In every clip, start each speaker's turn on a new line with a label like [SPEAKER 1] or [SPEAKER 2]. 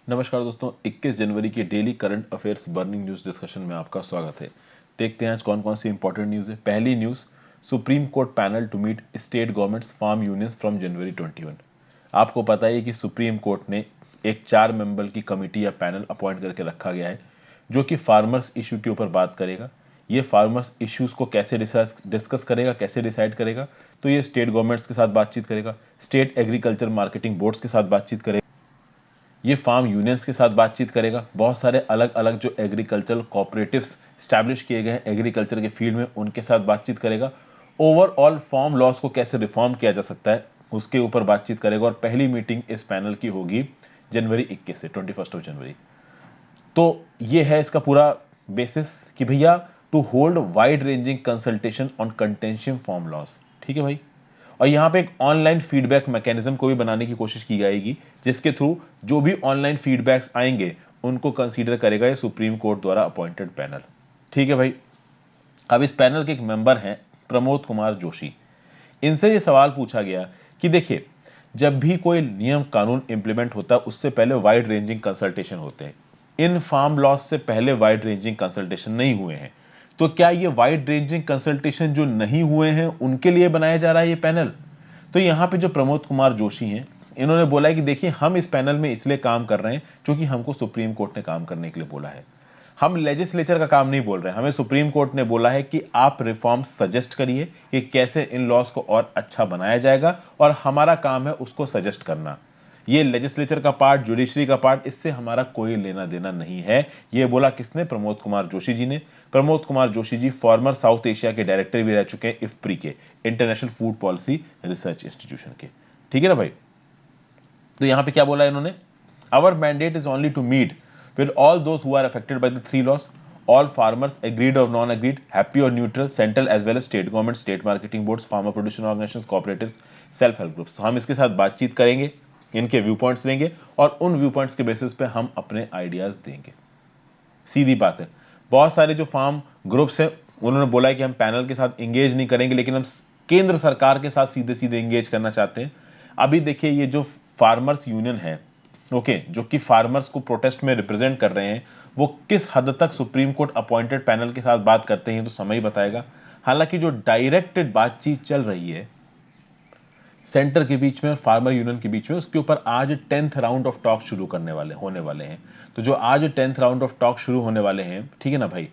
[SPEAKER 1] नमस्कार दोस्तों, 21 जनवरी के daily current affairs burning news discussion में आपका स्वागत है। देखते हैं आज कौन कौन सी इंपॉर्टेंट न्यूज़ है। पहली news, supreme court panel to meet state governments farm unions from January 21। आपको पता है कि सुप्रीम कोर्ट ने एक 4 मेंबर की कमेटी या पैनल अपॉइंट करके रखा गया है जो कि फार्मर्स इशू के ऊपर बात करेगा। ये फार्मर्स इश्यूज को कैसे डिस्कस करेगा, कैसे डिसाइड करेगा, तो ये स्टेट गवर्नमेंट्स के साथ बातचीत करेगा, स्टेट एग्रीकल्चर मार्केटिंग बोर्ड्स के साथ बातचीत करेगा, ये फार्म यूनियंस के साथ बातचीत करेगा, बहुत सारे अलग अलग जो एग्रीकल्चरल कोऑपरेटिव्स स्टैब्लिश किए गए हैं एग्रीकल्चर के फील्ड में उनके साथ बातचीत करेगा। ओवरऑल फार्म लॉस को कैसे रिफॉर्म किया जा सकता है उसके ऊपर बातचीत करेगा। और पहली मीटिंग इस पैनल की होगी जनवरी 21 से 21 जनवरी। तो ये है इसका पूरा बेसिस कि भैया to hold wide ranging consultation on contentious farm laws. ठीक है भाई। और यहाँ पे एक ऑनलाइन फीडबैक मैकेनिज्म को भी बनाने की कोशिश की जाएगी जिसके थ्रू जो भी ऑनलाइन फीडबैक्स आएंगे उनको कंसीडर करेगा ये सुप्रीम कोर्ट द्वारा अपॉइंटेड पैनल। ठीक है भाई। अब इस पैनल के एक मेंबर हैं प्रमोद कुमार जोशी। इनसे ये सवाल पूछा गया कि देखिए, जब भी कोई नियम कानून इंप्लीमेंट होता है उससे पहले वाइड रेंजिंग कंसल्टेशन होते हैं। इन फार्म लॉस से पहले वाइड रेंजिंग कंसल्टेशन नहीं हुए हैं, तो क्या ये वाइड रेंजिंग कंसल्टेशन जो नहीं हुए हैं उनके लिए बनाया जा रहा है ये पैनल? तो यहाँ पे जो प्रमोद कुमार जोशी हैं इन्होंने बोला है कि देखिए, हम इस पैनल में इसलिए काम कर रहे हैं क्योंकि हमको सुप्रीम कोर्ट ने काम करने के लिए बोला है। हम लेजिस्लेचर का काम नहीं बोल रहे हैं, हमें सुप्रीम कोर्ट ने बोला है कि आप रिफॉर्म सजेस्ट करिए कि कैसे इन लॉस को और अच्छा बनाया जाएगा, और हमारा काम है उसको सजेस्ट करना। ये लेजिस्लेचर का पार्ट, जुडिशरी का पार्ट, इससे हमारा कोई लेना देना नहीं है। ये बोला किसने? प्रमोद कुमार जोशी जी ने। Pramod Kumar Joshi ji farmer south Asia के डायरेक्टर भी रह चुके हैं इफ्प्री के, international food policy research institution के। ठीक है ना भाई। तो यहां पे क्या बोला इन्होंने? Our mandate is only to meet with all those who are affected by the three laws, all farmers, agreed or non-agreed, happy or neutral, central as well as state government, state marketing boards, farmer producer organizations, cooperatives, self help groups। हम इसके साथ बातचीत करेंगे, इनके view points लेंगे और उन view points के बेसिस पे हम अपने आइडियाज देंगे। सीधी बात है। बहुत सारे जो फार्म ग्रुप्स हैं उन्होंने बोला है कि हम पैनल के साथ इंगेज नहीं करेंगे, लेकिन हम केंद्र सरकार के साथ सीधे सीधे इंगेज करना चाहते हैं। अभी देखिए, ये जो फार्मर्स यूनियन है, ओके, जो कि फार्मर्स को प्रोटेस्ट में रिप्रेजेंट कर रहे हैं, वो किस हद तक सुप्रीम कोर्ट अपॉइंटेड पैनल के साथ बात करते हैं तो समय ही बताएगा। हालांकि जो डायरेक्टेड बातचीत चल रही है सेंटर के बीच में और फार्मर यूनियन के बीच में, उसके ऊपर आज 10th राउंड ऑफ टॉक शुरू होने वाले हैं। तो जो आज 10th राउंड ऑफ टॉक शुरू होने वाले हैं, ठीक है ना भाई,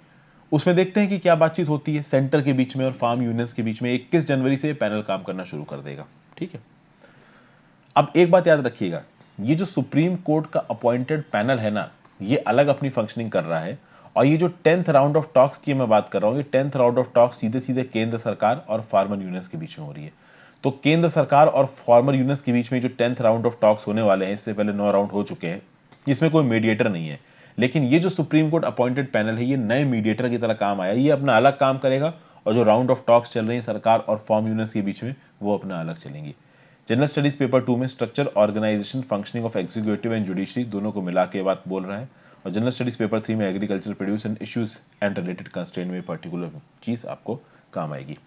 [SPEAKER 1] उसमें देखते हैं कि क्या बातचीत होती है सेंटर के बीच में और फार्म यूनियंस के बीच में। 21 जनवरी से पैनल काम करना शुरू कर देगा। ठीक है। अब एक बात याद रखिएगा, ये जो सुप्रीम कोर्ट का अपॉइंटेड पैनल है ना, ये अलग अपनी फंक्शनिंग कर रहा है। और ये जो 10th राउंड ऑफ टॉक्स की मैं बात कर रहा हूं, ये 10th राउंड ऑफ टॉक्स सीधे सीधे केंद्र सरकार और फार्मर यूनियंस के बीच में हो रही है। तो केंद्र सरकार और फार्मर यूनियंस के बीच में जो 10th राउंड ऑफ टॉक्स होने वाले हैं, इससे पहले 9 राउंड हो चुके हैं, इसमें कोई मीडिएटर नहीं है। लेकिन ये जो सुप्रीम कोर्ट अपॉइंटेड पैनल है, ये नए मीडिएटर की तरह काम आया। ये अपना अलग काम करेगा और जो राउंड ऑफ टॉक्स चल रही है सरकार और फार्म यूनियंस के बीच में, वो अपना अलग चलेंगी। जनरल स्टडीज पेपर 2 में structure, organisation, functioning of executive and judiciary दोनों को मिला के बात बोल रहा है। और जनरल स्टडीज पेपर 3 में agriculture produce and issues and related constraint में पर्टिकुलर चीज आपको काम आएगी।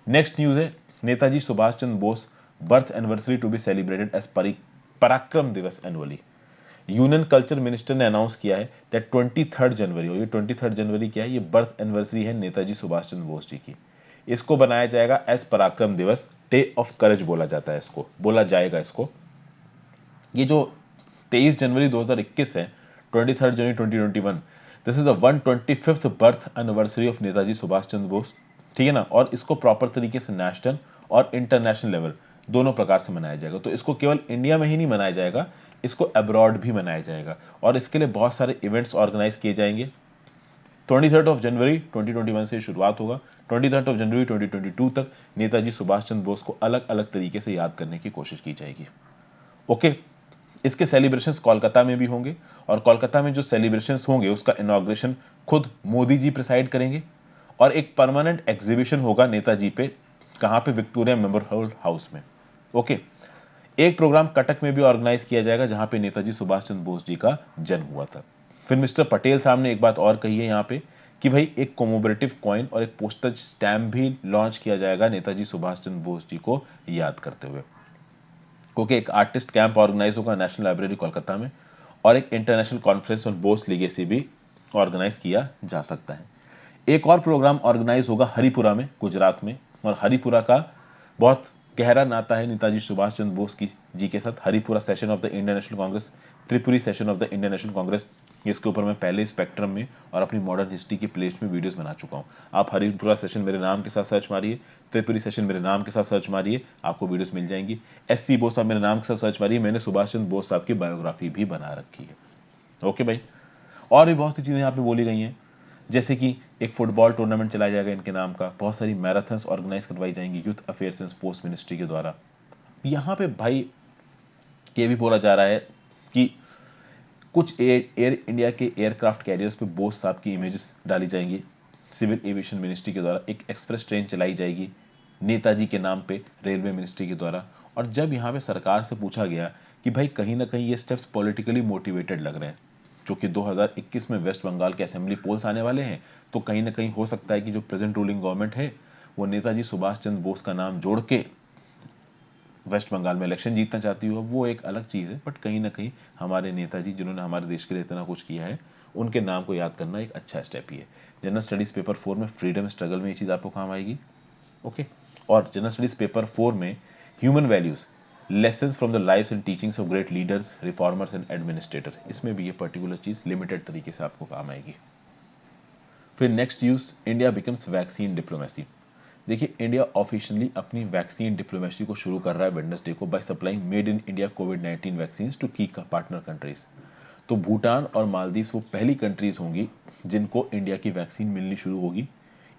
[SPEAKER 1] नेक्स्ट न्यूज है, Netaji Subhash Chandra Bose birth anniversary to be celebrated as Parakram Diwas annually. Union culture minister ने अनाउंस किया है दैट 23 जनवरी, और ये 23 जनवरी क्या है? ये बर्थ एनिवर्सरी है नेताजी सुभाष चंद्र बोस जी की। इसको बनाया जाएगा एज पराक्रम दिवस, डे ऑफ करेज बोला जाता है इसको, बोला जाएगा इसको। ये जो 23 जनवरी 2021 है, 23 जनवरी 2021, this is the 125th birth anniversary of Netaji Subhash Chandra Bose. ठीक है ना। और इसको प्रॉपर तरीके से नेशनल और इंटरनेशनल लेवल दोनों प्रकार से मनाया जाएगा। तो इसको केवल इंडिया में ही नहीं मनाया जाएगा, इसको अब्रॉड भी मनाया जाएगा। और इसके लिए बहुत सारे इवेंट्स ऑर्गेनाइज किए जाएंगे। 23 जनवरी 2021 से शुरुआत होगा, 23 जनवरी 2022 तक नेताजी सुभाष चंद्र बोस को अलग अलग तरीके से याद करने की कोशिश की जाएगी। ओके। इसके सेलिब्रेशंस कोलकाता में भी होंगे, और कोलकाता में जो सेलिब्रेशंस होंगे उसका इनॉग्रेशन खुद मोदी जी प्रिसाइड करेंगे। और एक परमानेंट एग्जीबिशन होगा नेताजी पे, कहां पे? विक्टोरिया मेमोरियल हाउस में। ओके। एक प्रोग्राम कटक में भी ऑर्गेनाइज किया जाएगा जहां पे नेताजी सुभाष चंद्र बोस जी का जन्म हुआ था। फिर मिस्टर पटेल साहब ने एक बात और कही है यहाँ पे कि भाई एक कोमोबरेटिव कॉइन और एक पोस्टल स्टैम्प भी लॉन्च किया जाएगा नेताजी सुभाष चंद्र बोस जी को याद करते हुए। ओके। एक आर्टिस्ट कैंप ऑर्गेनाइज होगा नेशनल लाइब्रेरी कोलकाता में, और एक international conference on Bose legacy भी ऑर्गेनाइज किया जा सकता है। एक और प्रोग्राम ऑर्गेनाइज होगा हरिपुरा में, गुजरात में, और हरिपुरा का बहुत गहरा नाता है नेताजी सुभाष चंद्र बोस की जी के साथ। Haripura session of the Indian national Congress, Tripuri session of the Indian national Congress, इसके ऊपर मैं पहले स्पेक्ट्रम में और अपनी मॉडर्न हिस्ट्री की प्लेलिस्ट में वीडियोस बना चुका हूं। आप हरिपुरा सेशन मेरे नाम के साथ सर्च मारिए, त्रिपुरी सेशन मेरे नाम के साथ सर्च मारिए, आपको वीडियोस मिल जाएंगी। एस.सी. बोस साहब मेरे नाम के साथ सर्च मारिए, मैंने सुभाष चंद्र बोस साहब की बायोग्राफी भी बना रखी है। ओके भाई, और भी बहुत सी चीज़ें यहाँ पे बोली गई हैं, जैसे कि एक फुटबॉल टूर्नामेंट चलाया जाएगा इनके नाम का, बहुत सारी मैराथन्स ऑर्गेनाइज करवाई जाएंगी youth affairs and sports ministry के द्वारा। यहाँ पे भाई ये भी बोला जा रहा है कि कुछ एयर इंडिया के एयरक्राफ्ट कैरियर्स पे बोस साहब की इमेजेस डाली जाएंगी। सिविल एविएशन मिनिस्ट्री के द्वारा एक एक्सप्रेस ट्रेन चलाई जाएगी नेताजी के नाम पे रेलवे मिनिस्ट्री के द्वारा। और जब यहाँ पे सरकार से पूछा गया कि भाई कहीं ना कहीं ये स्टेप्स पॉलिटिकली मोटिवेटेड लग रहे हैं, जो कि 2021 में वेस्ट बंगाल के असेंबली पोल्स आने वाले हैं, तो कहीं ना कहीं हो सकता है कि जो प्रेजेंट रूलिंग गवर्नमेंट है वो नेताजी सुभाष चंद्र बोस का नाम जोड़ के वेस्ट बंगाल में इलेक्शन जीतना चाहती हो, वो एक अलग चीज़ है। बट कहीं ना कहीं हमारे नेताजी जिन्होंने हमारे देश के लिए इतना कुछ किया है, उनके नाम को याद करना एक अच्छा स्टेप ही है। जनरल स्टडीज़ पेपर 4 में फ्रीडम स्ट्रगल में ये चीज़ आपको काम आएगी। ओके, और जनरल स्टडीज़ पेपर 4 में human values, lessons from the lives and teachings of great leaders, reformers and administrator, इसमें भी ये पर्टिकुलर चीज़ लिमिटेड तरीके से आपको काम आएगी। फिर next news, India becomes vaccine diplomacy. देखिए, इंडिया ऑफिशियली अपनी वैक्सीन डिप्लोमेसी को शुरू कर रहा है वेडनेसडे को by supplying made in India कोविड-19 vaccine to key partner countries. तो भूटान और मालदीव्स वो पहली कंट्रीज होंगी जिनको इंडिया की वैक्सीन मिलनी शुरू होगी।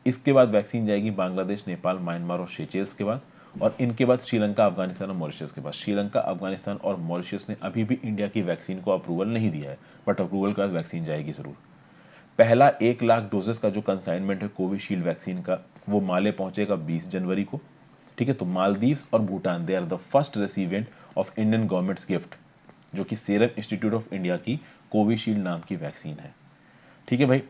[SPEAKER 1] इसके बाद वैक्सीन जाएगी बांग्लादेश, नेपाल, म्यांमार और सेचेल्स के बाद, और इनके बाद श्रीलंका, अफगानिस्तान और मॉरिशस के बाद। श्रीलंका, अफगानिस्तान और मॉरिशस ने अभी भी इंडिया की वैक्सीन को अप्रूवल नहीं दिया है, बट अप्रूवल के बाद वैक्सीन जाएगी जरूर। पहला 1 लाख डोजेस का जो कंसाइनमेंट है कोविशील्ड वैक्सीन का, वो माले पहुंचेगा 20 जनवरी को। ठीक है, तो मालदीव्स और Bhutan they are the first recipient of Indian government's gift, जो कि सीरम इंस्टीट्यूट ऑफ इंडिया की कोविशील्ड नाम की वैक्सीन है। ठीक है भाई,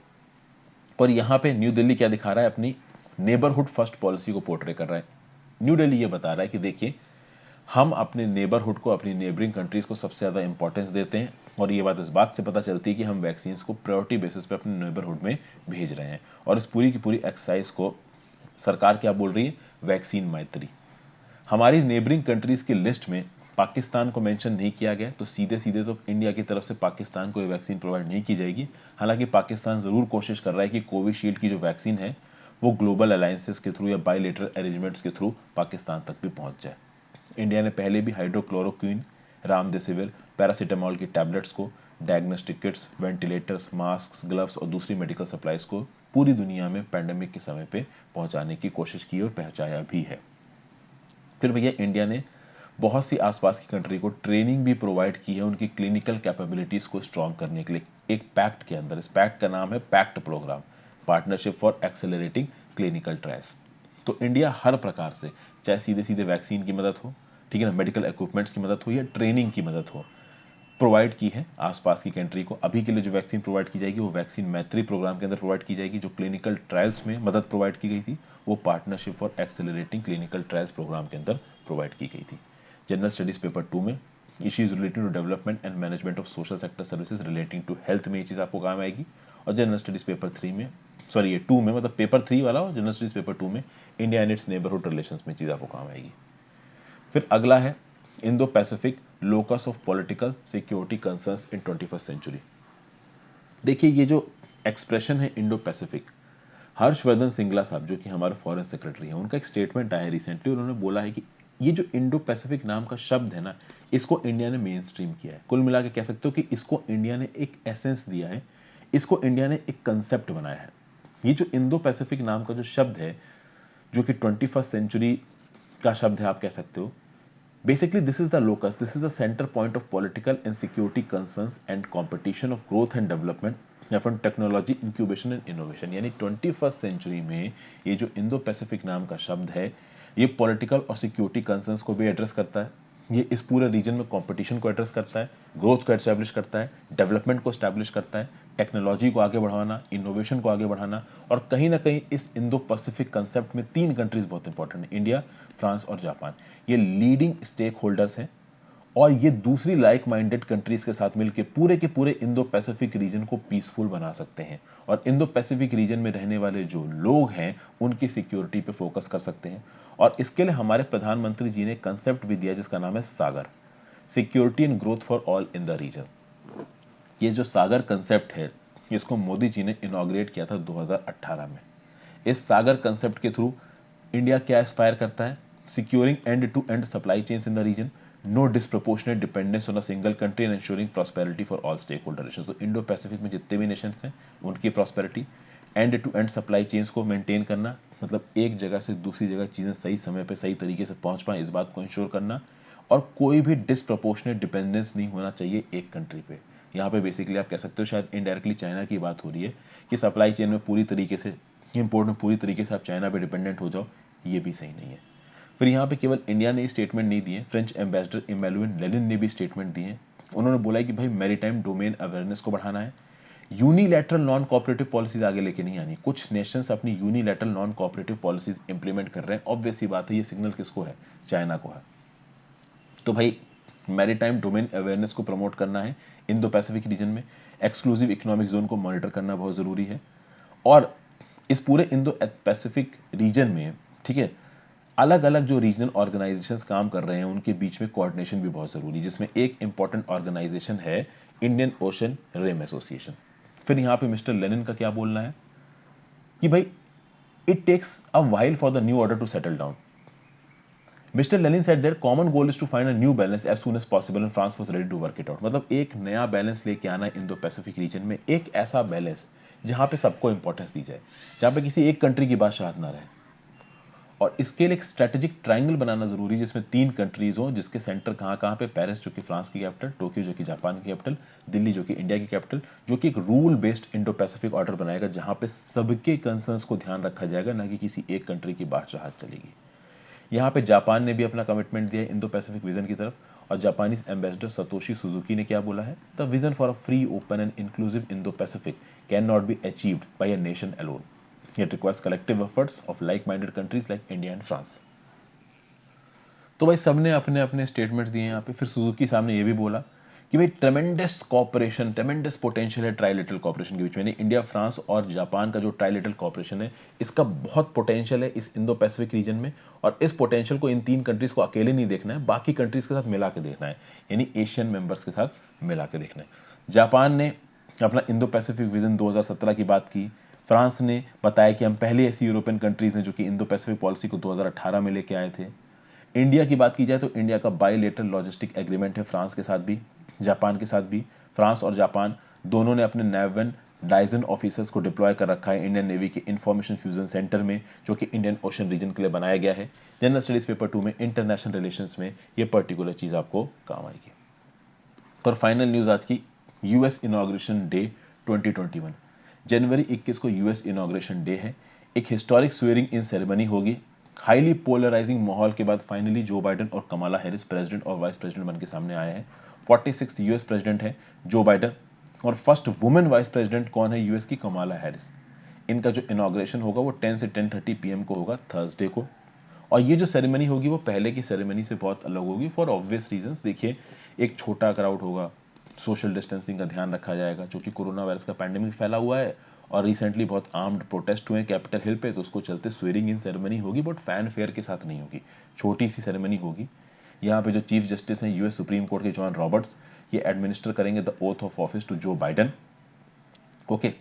[SPEAKER 1] और यहाँ पे न्यू दिल्ली क्या दिखा रहा है, अपनी नेबरहुड फर्स्ट पॉलिसी को पोर्ट्रे कर रहा है। न्यू दिल्ली ये बता रहा है कि देखिए, हम अपने नेबरहुड को, अपनी नेबरिंग कंट्रीज को सबसे ज़्यादा इंपॉर्टेंस देते हैं, और ये बात इस बात से पता चलती है कि हम वैक्सीन को प्रायोरिटी बेसिस पे अपने नेबरहुड में भेज रहे हैं। और इस पूरी की पूरी एक्सरसाइज को सरकार क्या बोल रही है, वैक्सीन मैत्री। हमारी नेबरिंग कंट्रीज की लिस्ट में पाकिस्तान को मेंशन नहीं किया गया, तो सीधे सीधे तो इंडिया की तरफ से पाकिस्तान को ये वैक्सीन प्रोवाइड नहीं की जाएगी। हालांकि पाकिस्तान ज़रूर कोशिश कर रहा है कि कोविशील्ड की जो वैक्सीन है वो ग्लोबल अलायंसेस के थ्रू या बायलेटरल अरेंजमेंट्स के थ्रू पाकिस्तान तक भी पहुंच जाए। इंडिया ने पहले भी हाइड्रोक्लोरोक्विन, रामदेसिविर, पैरासीटामोल की टैबलेट्स को, diagnostic kits, ventilators, mask, gloves और दूसरी मेडिकल सप्लाईज को पूरी दुनिया में पैंडेमिक के समय पे पहुंचाने की कोशिश की और पहुंचाया भी है। फिर भैया इंडिया ने बहुत सी आसपास की कंट्री को ट्रेनिंग भी प्रोवाइड की है उनकी क्लिनिकल कैपेबिलिटीज को स्ट्रॉन्ग करने के लिए, एक पैक्ट के अंदर। इस पैक्ट का नाम है pact programme, partnership for accelerating clinical trials. तो इंडिया हर प्रकार से, चाहे सीधे सीधे वैक्सीन की मदद हो, ठीक है ना, मेडिकल इक्विपमेंट्स की मदद हो या ट्रेनिंग की मदद हो, प्रोवाइड की है आसपास की कंट्री को। अभी के लिए जो वैक्सीन प्रोवाइड की जाएगी वो वैक्सीन मैत्री प्रोग्राम के अंदर प्रोवाइड की जाएगी। जो क्लिनिकल ट्रायल्स में मदद प्रोवाइड की गई थी वो partnership for accelerating clinical trials programme के अंदर प्रोवाइड की गई थी। जनरल स्टडीज पेपर 2 में issues related to development and management of social sector services relating to health में ये चीज़ आपको काम आएगी। और जनरल स्टडीज पेपर 3 में, सॉरी ये 2 में, मतलब पेपर 3 वाला और जनरल स्टडीज पेपर 2 में India and its neighbourhood relations में चीज़ आपको काम आएगी। फिर अगला है Indo Pacific locus of political security concerns in 21st century. देखिए, ये जो एक्सप्रेशन है इंडो पैसिफिक, हर्षवर्धन सिंगला साहब जो कि हमारे फॉरेन सेक्रेटरी हैं, उनका एक स्टेटमेंट आया है रिसेंटली। उन्होंने बोला है कि ये जो इंडो पैसिफिक नाम का शब्द है ना, इसको इंडिया ने मेन स्ट्रीम किया है। कुल मिला के कह सकते हो कि इसको इंडिया ने एक एसेंस दिया है, इसको इंडिया ने एक कंसेप्ट बनाया है। ये जो इंडो पैसिफिक नाम का जो शब्द है, जो कि 21st सेंचुरी का शब्द है आप कह सकते हो, basically this is the locus, this is the center point of political and security concerns and competition of growth and development from technology incubation and innovation। यानी 21st सेंचुरी में ये जो इंडो पैसिफिक नाम का शब्द है, ये पॉलिटिकल और सिक्योरिटी कंसर्न्स को भी एड्रेस करता है, ये इस पूरे रीजन में कंपटीशन को एड्रेस करता है, ग्रोथ को एस्टैब्लिश करता है, डेवलपमेंट को एस्टैब्लिश करता है, टेक्नोलॉजी को आगे बढ़ाना, इनोवेशन को आगे बढ़ाना। और कहीं ना कहीं इस इंडो पैसिफिक कंसेप्ट में 3 कंट्रीज बहुत इंपॉर्टेंट है, इंडिया, फ्रांस और जापान। ये लीडिंग स्टेक होल्डर्स हैं और ये दूसरी लाइक माइंडेड कंट्रीज के साथ मिलकर पूरे के पूरे इंडो पैसिफिक रीजन को पीसफुल बना सकते हैं और इंडो पैसिफिक रीजन में रहने वाले जो लोग हैं उनकी सिक्योरिटी पे फोकस कर सकते हैं। और इसके लिए हमारे प्रधानमंत्री जी ने कंसेप्ट भी दिया जिसका नाम है Sagar, security and growth for all in the region. ये जो सागर कंसेप्ट है इसको मोदी जी ने इनॉग्रेट किया था 2018 में। इस सागर कंसेप्ट के थ्रू इंडिया क्या एस्पायर करता है? Securing end to end supply chains in the region, no disproportionate dependence on a single country and ensuring prosperity for all stakeholder nations. तो इंडो पैसिफिक में जितने भी नेशंस हैं उनकी prosperity, end to end supply chains को maintain करना, मतलब एक जगह से दूसरी जगह चीज़ें सही समय पे सही तरीके से पहुंच पाएं इस बात को इंश्योर करना, और कोई भी डिस्प्रोपोर्शनेट डिपेंडेंस नहीं होना चाहिए एक कंट्री पे। यहाँ पे बेसिकली आप कह सकते हो शायद इनडायरेक्टली चाइना की बात हो रही है कि सप्लाई चेन में पूरी तरीके से, इंपोर्ट में पूरी तरीके से आप चाइना पे डिपेंडेंट हो जाओ, ये भी सही नहीं है। फिर यहाँ पे केवल इंडिया ने स्टेटमेंट नहीं दिए, फ्रेंच एम्बेसडर इमैनुएल लेनिन ने भी स्टेटमेंट दिए। उन्होंने बोला है कि भाई मैरीटाइम डोमेन अवेयरनेस को बढ़ाना है, यूनिलैटरल नॉन कोऑपरेटिव पॉलिसीज आगे लेके नहीं आनी। कुछ नेशंस अपनी unilateral non cooperative policies implement कर रहे हैं, ऑब्वियस सी बात है ये सिग्नल किसको है? चाइना को है। तो भाई मैरीटाइम डोमेन अवेयरनेस को प्रमोट करना है इंडो पैसिफिक रीजन में, एक्सक्लूसिव इकोनॉमिक जोन को मॉनिटर करना बहुत ज़रूरी है। और इस पूरे इंडो पैसिफिक रीजन में, ठीक है, अलग अलग जो रीजनल ऑर्गेनाइजेशंस काम कर रहे हैं उनके बीच में कोऑर्डिनेशन भी बहुत ज़रूरी है, जिसमें एक इंपॉर्टेंट ऑर्गेनाइजेशन है इंडियन ओशन रिम एसोसिएशन। फिर यहाँ पे मिस्टर लेनिन का क्या बोलना है कि भाई it takes a while for the new order to settle down. Mister Lenin said that common goal is to find a new balance as soon as possible and France was ready to work it out. मतलब एक नया balance लेके आना है Indo Pacific region में, एक ऐसा balance जहां पे सबको इंपॉर्टेंस दी जाए, जहां पे किसी एक कंट्री की बादशाहत ना रहे। और इसके लिए एक स्ट्रेटेजिक ट्रायंगल बनाना जरूरी है जिसमें 3 कंट्रीज हो, जिसके सेंटर कहाँ कहाँ पे, पेरिस जो कि फ्रांस की कैपिटल, टोक्यो जो कि जापान की कैपिटल, दिल्ली जो कि इंडिया की कैपिटल, जो कि एक rule based Indo Pacific order बनाएगा जहां पे सबके कंसर्न्स को ध्यान रखा जाएगा, ना कि किसी एक कंट्री की बादशाहत चलेगी। यहाँ पे जापान ने भी अपना कमिटमेंट दिया है इंडो पैसिफिक विजन की तरफ, और जापानीज एम्बेसडर सतोशी सुजुकी ने क्या बोला है? The vision for a free, open and inclusive Indo Pacific can not be achieved by a nation alone, it requires collective efforts of like minded countries like India and France. तो भाई सबने अपने अपने statements दिए यहाँ पे। फिर Suzuki साहब ने ये भी बोला कि भाई ट्रेमेंडस कॉपरेशन, ट्रेमेंडस पोटेंशियल है ट्राइलेटरल कॉपरेशन के बीच में, इंडिया, फ्रांस और जापान का जो ट्राइलेटरल कॉपरेशन है इसका बहुत पोटेंशियल है इस इंडो पैसिफिक रीजन में। और इस पोटेंशियल को इन 3 कंट्रीज को अकेले नहीं देखना है, बाकी कंट्रीज के साथ मिला के देखना है, यानी एशियन मेंबर्स के साथ मिला के देखना है। जापान ने अपना इंडो पैसिफिक विजन 2017 की बात की। फ्रांस ने बताया कि हम पहले ऐसी यूरोपियन कंट्रीज हैं जो कि इंडो पैसिफिक पॉलिसी को 2018 में लेके आए थे। इंडिया की बात की जाए तो इंडिया का बायलेटरल लॉजिस्टिक एग्रीमेंट है फ्रांस के साथ भी, जापान के साथ भी। फ्रांस और जापान दोनों ने अपने नेवन डाइजन ऑफिसर्स को डिप्लॉय कर रखा है इंडियन नेवी के इंफॉर्मेशन फ्यूजन सेंटर में, जो कि इंडियन ओशन रीजन के लिए बनाया गया है। जनरल स्टडीज पेपर 2 में इंटरनेशनल रिलेशंस में ये पर्टिकुलर चीज़ आपको काम आएगी। और फाइनल न्यूज़ आज की, यूएस इनॉग्रेशन डे 2021, जनवरी 21 को यूएस इनॉग्रेशन डे है। एक हिस्टोरिक स्वेरिंग इन सेरेमनी होगी। हाईली पोलराइजिंग माहौल के बाद फाइनली जो बाइडेन और कमाला हैरिस प्रेसिडेंट और वाइस प्रेसिडेंट बन के सामने आए हैं। 46 यूएस प्रेसिडेंट है जो बाइडेन, और फर्स्ट वुमेन वाइस प्रेसिडेंट कौन है यूएस की? कमाला हैरिस। इनका जो इनॉग्रेशन होगा वो 10 से 10:30 पीएम को होगा, थर्सडे को। और ये जो सेरेमनी होगी वो पहले की सेरेमनी से बहुत अलग होगी फॉर ऑब्वियस रीजंस। देखिए, एक छोटा क्राउड होगा, सोशल डिस्टेंसिंग का ध्यान रखा जाएगा, क्योंकि कोरोना वायरस का पैंडेमिक फैला हुआ है और रिसेंटली बहुत आर्म्ड प्रोटेस्ट हुए कैपिटल हिल पे, तो उसको चलते स्वेरिंग इन सेरेमनी होगी, बट फैन फेयर के साथ नहीं होगी, छोटी सी सेरेमनी होगी। यहाँ पे जो चीफ जस्टिस हैं यूएस सुप्रीम कोर्ट के जॉन रॉबर्ट्स, ये एडमिनिस्टर करेंगे the oath of office to Joe Biden. Okay,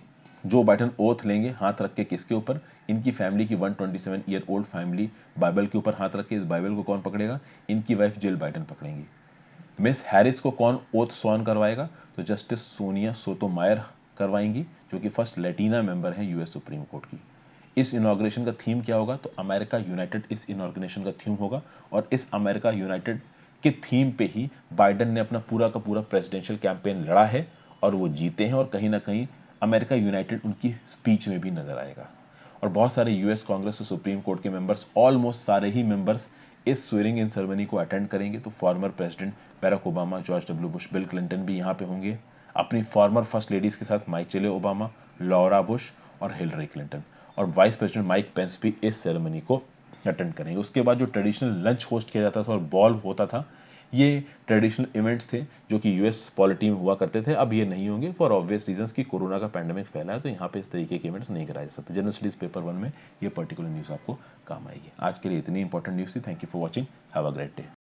[SPEAKER 1] Joe Biden oath लेंगे हाथ रख के किसके ऊपर? इनकी फैमिली की 127 ईयर ओल्ड फैमिली बाइबल के ऊपर हाथ रख के। इस बाइबल को कौन पकड़ेगा? इनकी wife Jill Biden पकड़ेंगी। Miss Harris को कौन ओथ सॉन करवाएगा? तो जस्टिस सोनिया सोटोमायर करवाएंगी, जो कि फर्स्ट लैटिना मेंबर है यूएस सुप्रीम कोर्ट की। इस इनॉग्रेशन का थीम क्या होगा? तो अमेरिका यूनाइटेड इस इनॉग्रेशन का थीम होगा, और इस अमेरिका यूनाइटेड के थीम पे ही बाइडन ने अपना पूरा का पूरा प्रेसिडेंशियल कैंपेन लड़ा है और वो जीते हैं, और कहीं ना कहीं अमेरिका यूनाइटेड उनकी स्पीच में भी नजर आएगा। और बहुत सारे यूएस कांग्रेस और सुप्रीम कोर्ट के मेंबर्स, ऑलमोस्ट सारे ही मेंबर्स इस स्वेरिंग इन सेरेमनी को अटेंड करेंगे। तो former president बैराक Obama, George W Bush, bill Clinton भी यहाँ पे होंगे, अपनी फॉर्मर फर्स्ट लेडीज के साथ माइकेल ओबामा, लॉरा बुश और हिलरी क्लिंटन। और वाइस प्रेसिडेंट माइक पेंस भी इस सेरेमनी को अटेंड करेंगे। उसके बाद जो ट्रेडिशनल लंच होस्ट किया जाता था और बॉल होता था, ये ट्रेडिशनल इवेंट्स थे जो कि यूएस पॉलिटी में हुआ करते थे, अब ये नहीं होंगे फॉर ऑब्वियस रीजंस कि कोरोना का पैंडेमिक फैला है, तो यहाँ पे इस तरीके के इवेंट्स नहीं कराए जा सकते। जनरल स्टडीज पेपर 1 में ये पर्टिकुलर न्यूज़ आपको काम आएगी। आज के लिए इतनी इंपॉर्टेंट न्यूज़ थी। Thank you for watching. Have a great day.